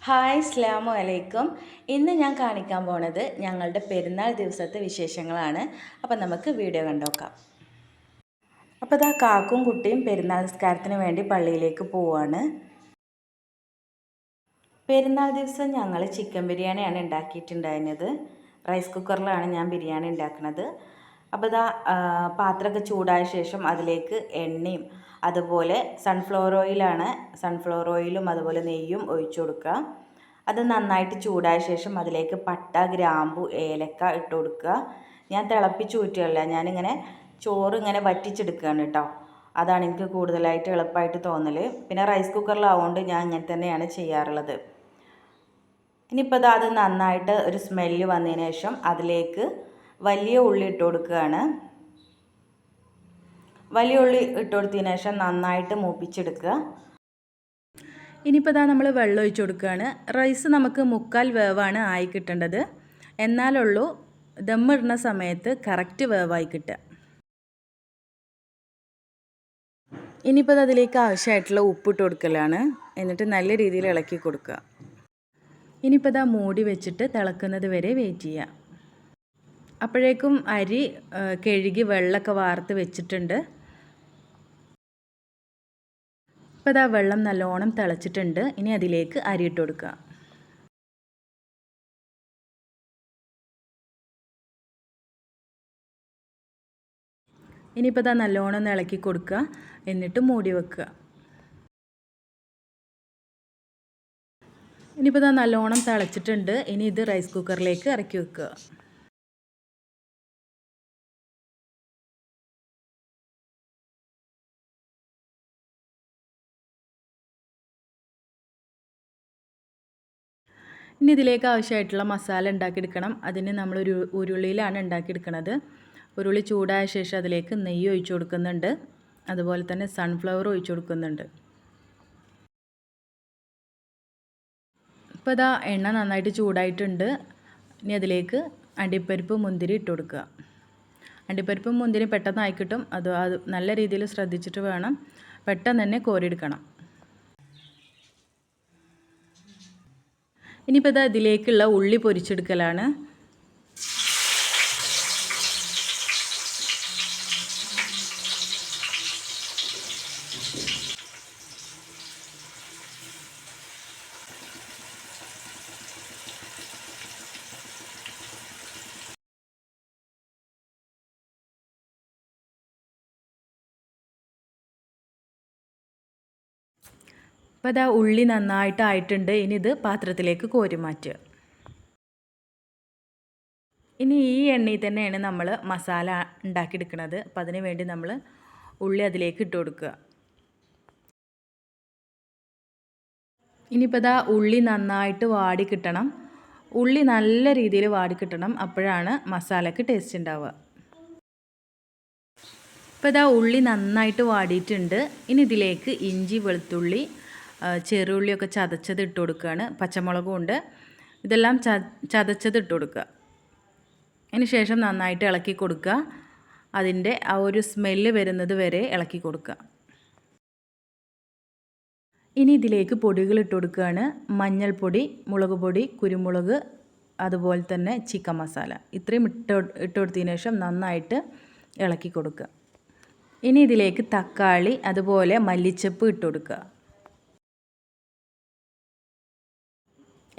Hi അസ്സലാമു അലൈക്കും. ഇന്ന് ഞാൻ കാണിക്കാൻ പോണത് ഞങ്ങളുടെ പെരുന്നാൾ ദിവസത്തെ വിശേഷങ്ങളാണ്. അപ്പം നമുക്ക് വീഡിയോ കണ്ടോക്കാം. അപ്പോൾ ഇതാ കാക്കും കുട്ടിയും പെരുന്നാൾ നിസ്കാരത്തിന് വേണ്ടി പള്ളിയിലേക്ക് പോവാണ്. പെരുന്നാൾ ദിവസം ഞങ്ങൾ ചിക്കൻ ബിരിയാണിയാണ് ഉണ്ടാക്കിയിട്ടുണ്ടായിരുന്നത്. റൈസ് കുക്കറിലാണ് ഞാൻ ബിരിയാണി ഉണ്ടാക്കുന്നത്. അപ്പോൾ ഇതാ പാത്രമൊക്കെ ചൂടായ ശേഷം അതിലേക്ക് എണ്ണയും അതുപോലെ സൺഫ്ലവർ ഓയിലാണ്. സൺഫ്ലവർ ഓയിലും അതുപോലെ നെയ്യും ഒഴിച്ചു കൊടുക്കുക. അത് നന്നായിട്ട് ചൂടായ ശേഷം അതിലേക്ക് പട്ട, ഗ്രാമ്പു, ഏലക്ക ഇട്ട് കൊടുക്കുക. ഞാൻ തിളപ്പിച്ച് ഊറ്റുകയല്ല, ഞാനിങ്ങനെ ചോറ് ഇങ്ങനെ വറ്റിച്ചെടുക്കുകയാണ് കേട്ടോ. അതാണ് എനിക്ക് കൂടുതലായിട്ട് എളുപ്പമായിട്ട് തോന്നൽ. പിന്നെ റൈസ് കുക്കറിലാവുകൊണ്ട് ഞാൻ ഇങ്ങനെ തന്നെയാണ് ചെയ്യാറുള്ളത്. ഇനിയിപ്പോൾ അത് നന്നായിട്ട് ഒരു സ്മെല്ല് വന്നതിന് ശേഷം അതിലേക്ക് വലിയ ഉള്ളി ഇട്ട് കൊടുക്കുകയാണ്. വലിയ ഉള്ളി ഇട്ട് കൊടുത്തതിന് ശേഷം നന്നായിട്ട് മൂപ്പിച്ചെടുക്കുക. ഇനിയിപ്പോൾ നമ്മൾ വെള്ളം ഒഴിച്ച് കൊടുക്കുകയാണ്. റൈസ് നമുക്ക് 1/4 വേവാണ് ആയി കിട്ടേണ്ടത്. എന്നാലുള്ളൂ ദമ്മിടുന്ന സമയത്ത് കറക്റ്റ് വേവായി കിട്ടുക. ഇനിയിപ്പോൾ അതിലേക്ക് ആവശ്യമായിട്ടുള്ള ഉപ്പിട്ട് കൊടുക്കലാണ്. എന്നിട്ട് നല്ല രീതിയിൽ ഇളക്കി കൊടുക്കുക. ഇനിയിപ്പോൾ മൂടി വെച്ചിട്ട് തിളക്കുന്നത് വരെ വെയിറ്റ് ചെയ്യുക. അപ്പോഴേക്കും അരി കഴുകി വെള്ളമൊക്കെ വാർത്ത് വെച്ചിട്ടുണ്ട്. ഇപ്പോൾ വെള്ളം നല്ലോണം തിളച്ചിട്ടുണ്ട്. ഇനി അതിലേക്ക് അരി ഇട്ട് കൊടുക്കുക. ഇനിയിപ്പോൾ നല്ലോണം ഒന്ന് ഇളക്കി കൊടുക്കുക. എന്നിട്ട് മൂടി വെക്കുക. ഇനിയിപ്പോൾ നല്ലോണം തിളച്ചിട്ടുണ്ട്. ഇനി ഇത് റൈസ് കുക്കറിലേക്ക് ഇറക്കി വെക്കുക. ഇനി ഇതിലേക്ക് ആവശ്യമായിട്ടുള്ള മസാല ഉണ്ടാക്കിയെടുക്കണം. അതിന് നമ്മൾ ഉരുളിയിലാണ് ഉണ്ടാക്കിയെടുക്കുന്നത്. ഉരുളി ചൂടായ ശേഷം അതിലേക്ക് നെയ്യ് ഒഴിച്ചു കൊടുക്കുന്നുണ്ട്. അതുപോലെ തന്നെ സൺഫ്ലവർ ഒഴിച്ചു കൊടുക്കുന്നുണ്ട്. ഇപ്പോൾ എണ്ണ നന്നായിട്ട് ചൂടായിട്ടുണ്ട്. ഇനി അതിലേക്ക് അണ്ടിപ്പരിപ്പ്, മുന്തിരി ഇട്ട് കൊടുക്കുക. അണ്ടിപ്പരിപ്പും മുന്തിരി പെട്ടെന്ന് ആയി കിട്ടും. അത് നല്ല രീതിയിൽ ശ്രദ്ധിച്ചിട്ട് വേണം. പെട്ടെന്ന് തന്നെ കോരിയെടുക്കണം. ഇനിയിപ്പോൾ ഇതിലേക്കുള്ള ഉള്ളി പൊരിച്ചെടുക്കലാണ്. അപ്പോൾ ഉള്ളി നന്നായിട്ടായിട്ടുണ്ട്. ഇനി ഇത് പാത്രത്തിലേക്ക് കോരി മാറ്റുക. ഇനി ഈ എണ്ണയിൽ തന്നെയാണ് നമ്മൾ മസാല ഉണ്ടാക്കിയെടുക്കുന്നത്. അപ്പോൾ അതിന് വേണ്ടി നമ്മൾ ഉള്ളി അതിലേക്ക് ഇട്ട് കൊടുക്കുക. ഇനിയിപ്പോൾ ഉള്ളി നന്നായിട്ട് വാടി കിട്ടണം. ഉള്ളി നല്ല രീതിയിൽ വാടി കിട്ടണം. അപ്പോഴാണ് മസാലയ്ക്ക് ടേസ്റ്റ് ഉണ്ടാവുക. ഇപ്പോൾ ഉള്ളി നന്നായിട്ട് വാടിയിട്ടുണ്ട്. ഇനി ഇതിലേക്ക് ഇഞ്ചി, വെളുത്തുള്ളി, ചെറുള്ളിയൊക്കെ ചതച്ചത് ഇട്ട് കൊടുക്കുകയാണ്. പച്ചമുളകും ഉണ്ട്. ഇതെല്ലാം ചതച്ചത് ഇട്ട് കൊടുക്കുക. അതിന് ശേഷം നന്നായിട്ട് ഇളക്കി കൊടുക്കുക. അതിൻ്റെ ആ ഒരു സ്മെല്ല് വരുന്നത് വരെ ഇളക്കി കൊടുക്കുക. ഇനി ഇതിലേക്ക് പൊടികൾ ഇട്ട് കൊടുക്കുകയാണ്. മഞ്ഞൾപ്പൊടി, മുളക് പൊടി, കുരുമുളക്, അതുപോലെ തന്നെ ചിക്കൻ മസാല. ഇത്രയും ഇട്ട് കൊടുത്തതിന് ശേഷം നന്നായിട്ട് ഇളക്കി കൊടുക്കുക. ഇനി ഇതിലേക്ക് തക്കാളി, അതുപോലെ മല്ലിച്ചപ്പ് ഇട്ട് കൊടുക്കുക.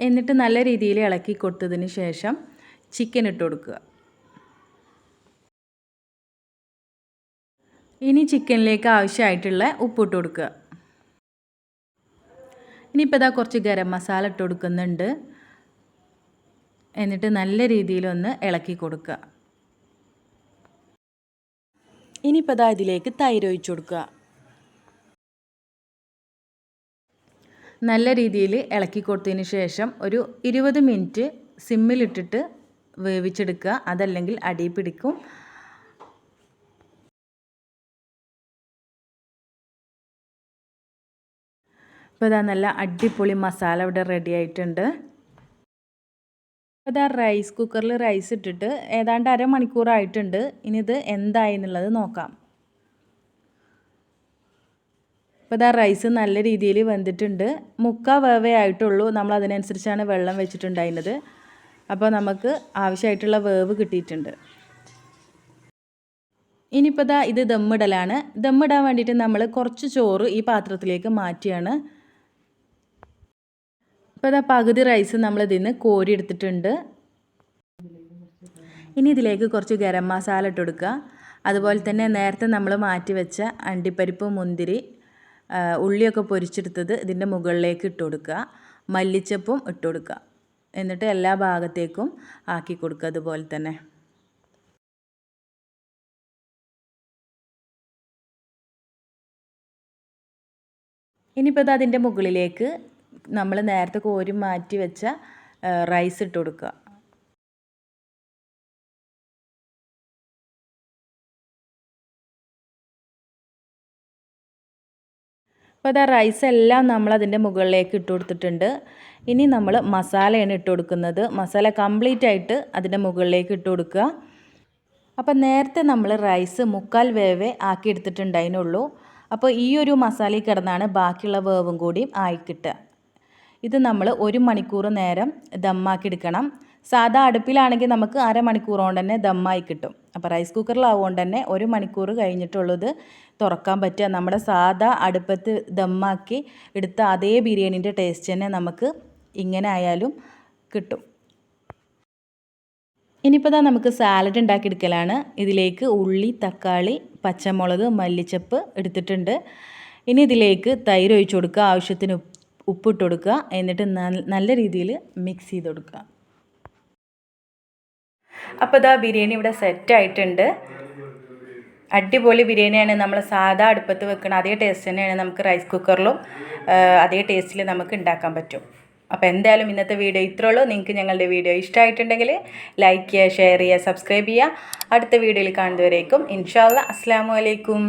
എന്നിട്ട് നല്ല രീതിയിൽ ഇളക്കി കൊടുത്തതിന് ശേഷം ചിക്കൻ ഇട്ട് കൊടുക്കുക. ഇനി ചിക്കനിലേക്ക് ആവശ്യമായിട്ടുള്ള ഉപ്പിട്ട് കൊടുക്കുക. ഇനിയിപ്പോൾ കുറച്ച് ഗരം മസാല ഇട്ട് കൊടുക്കുന്നുണ്ട്. എന്നിട്ട് നല്ല രീതിയിലൊന്ന് ഇളക്കി കൊടുക്കുക. ഇനിയിപ്പോൾ ഇതിലേക്ക് തൈര് ഒഴിച്ച് കൊടുക്കുക. നല്ല രീതിയിൽ ഇളക്കി കൊടുത്തതിന് ശേഷം ഒരു 20 മിനിറ്റ് സിമ്മിലിട്ടിട്ട് വേവിച്ചെടുക്കുക. അതല്ലെങ്കിൽ അടി പിടിക്കും. ഇപ്പോൾ നല്ല അടിപൊളി മസാല ഇവിടെ റെഡി ആയിട്ടുണ്ട്. ഇപ്പോൾ റൈസ് കുക്കറിൽ റൈസ് ഇട്ടിട്ട് ഏതാണ്ട് അരമണിക്കൂറായിട്ടുണ്ട്. ഇനി ഇത് എന്തായി എന്നുള്ളത് നോക്കാം. അപ്പോൾ ഇതാ റൈസ് നല്ല രീതിയിൽ വെന്തിട്ടുണ്ട്. മുക്കാൽ വേവേ ആയിട്ടുള്ളൂ. നമ്മൾ അതിനനുസരിച്ചാണ് വെള്ളം വെച്ചിട്ടുണ്ടായിരുന്നത്. അപ്പോൾ നമുക്ക് ആവശ്യമായിട്ടുള്ള വേവ് കിട്ടിയിട്ടുണ്ട്. ഇനിയിപ്പോൾ ഇതാ ഇത് ദമ്മിടലാണ്. ദമ്മിടാൻ വേണ്ടിയിട്ട് നമ്മൾ കുറച്ച് ചോറ് ഈ പാത്രത്തിലേക്ക് മാറ്റിയാണ്. ഇപ്പോൾ ഇതാ പകുതി റൈസ് നമ്മൾ ഇതിൽ നിന്ന് കോരി എടുത്തിട്ടുണ്ട്. ഇനി ഇതിലേക്ക് കുറച്ച് ഗരം മസാല ഇട്ട് കൊടുക്കുക. അതുപോലെ തന്നെ നേരത്തെ നമ്മൾ മാറ്റി വെച്ച അണ്ടിപ്പരിപ്പ്, മുന്തിരി, ഉള്ളിയൊക്കെ പൊരിച്ചെടുത്തത് ഇതിൻ്റെ മുകളിലേക്ക് ഇട്ട് കൊടുക്കുക. മല്ലിച്ചപ്പും ഇട്ട് കൊടുക്കുക. എന്നിട്ട് എല്ലാ ഭാഗത്തേക്കും ആക്കി കൊടുക്കുക. അതുപോലെ തന്നെ ഇനിയിപ്പോൾ അതിൻ്റെ മുകളിലേക്ക് നമ്മൾ നേരത്തെ കോരി മാറ്റി വെച്ച റൈസ് ഇട്ട് കൊടുക്കുക. അപ്പോൾ അത് റൈസ് എല്ലാം നമ്മൾ അതിൻ്റെ മുകളിലേക്ക് ഇട്ട് കൊടുത്തിട്ടുണ്ട്. ഇനി നമ്മൾ മസാലയാണ് ഇട്ട് കൊടുക്കുന്നത്. മസാല കംപ്ലീറ്റ് ആയിട്ട് അതിൻ്റെ മുകളിലേക്ക് ഇട്ട് കൊടുക്കുക. അപ്പോൾ നേരത്തെ നമ്മൾ റൈസ് മുക്കാൽ വേവേ ആക്കി എടുത്തിട്ടുണ്ടായിരുന്നുള്ളൂ. അപ്പോൾ ഈ ഒരു മസാലയിൽ കിടന്നാണ് ബാക്കിയുള്ള വേവും കൂടി ആയി കിട്ടുക. ഇത് നമ്മൾ 1 മണിക്കൂർ നേരം ദമ്മാക്കി എടുക്കണം. സാധാ അടുപ്പിലാണെങ്കിൽ നമുക്ക് അരമണിക്കൂർ കൊണ്ട് തന്നെ ദമ്മായി കിട്ടും. അപ്പോൾ റൈസ് കുക്കറിലാവുകൊണ്ട് തന്നെ 1 മണിക്കൂർ കഴിഞ്ഞിട്ടുള്ളത് തുറക്കാൻ പറ്റുക. നമ്മുടെ സാധാ അടുപ്പത്ത് ദമ്മാക്കി എടുത്ത അതേ ബിരിയാണീൻ്റെ ടേസ്റ്റ് തന്നെ നമുക്ക് ഇങ്ങനെ ആയാലും കിട്ടും. ഇനിയിപ്പോൾ നമുക്ക് സാലഡ് ഉണ്ടാക്കിയെടുക്കലാണ്. ഇതിലേക്ക് ഉള്ളി, തക്കാളി, പച്ചമുളക്, മല്ലിച്ചപ്പ് എടുത്തിട്ടുണ്ട്. ഇനി ഇതിലേക്ക് തൈര് ഒഴിച്ച് കൊടുക്കുക, ആവശ്യത്തിന് ഉപ്പിട്ട് കൊടുക്കുക. എന്നിട്ട് നല്ല രീതിയിൽ മിക്സ് ചെയ്ത് കൊടുക്കുക. അപ്പോൾ ഇതാ ബിരിയാണി ഇവിടെ സെറ്റായിട്ടുണ്ട്. അടിപൊളി ബിരിയാണിയാണ്. നമ്മൾ സാധാ അടുപ്പത്ത് വെക്കണം അതേ ടേസ്റ്റ് തന്നെയാണ് നമുക്ക് റൈസ് കുക്കറിലും അതേ ടേസ്റ്റിൽ നമുക്ക് ഉണ്ടാക്കാൻ പറ്റും. അപ്പോൾ എന്തായാലും ഇന്നത്തെ വീഡിയോ ഇത്രേ ഉള്ളൂ. നിങ്ങൾക്ക് ഞങ്ങളുടെ വീഡിയോ ഇഷ്ടമായിട്ടുണ്ടെങ്കിൽ ലൈക്ക് ചെയ്യുക, ഷെയർ ചെയ്യുക, സബ്സ്ക്രൈബ് ചെയ്യുക. അടുത്ത വീഡിയോയിൽ കാണുന്നവരേക്കും ഇൻഷാ അല്ലാഹ് അസ്സലാമു അലൈക്കും.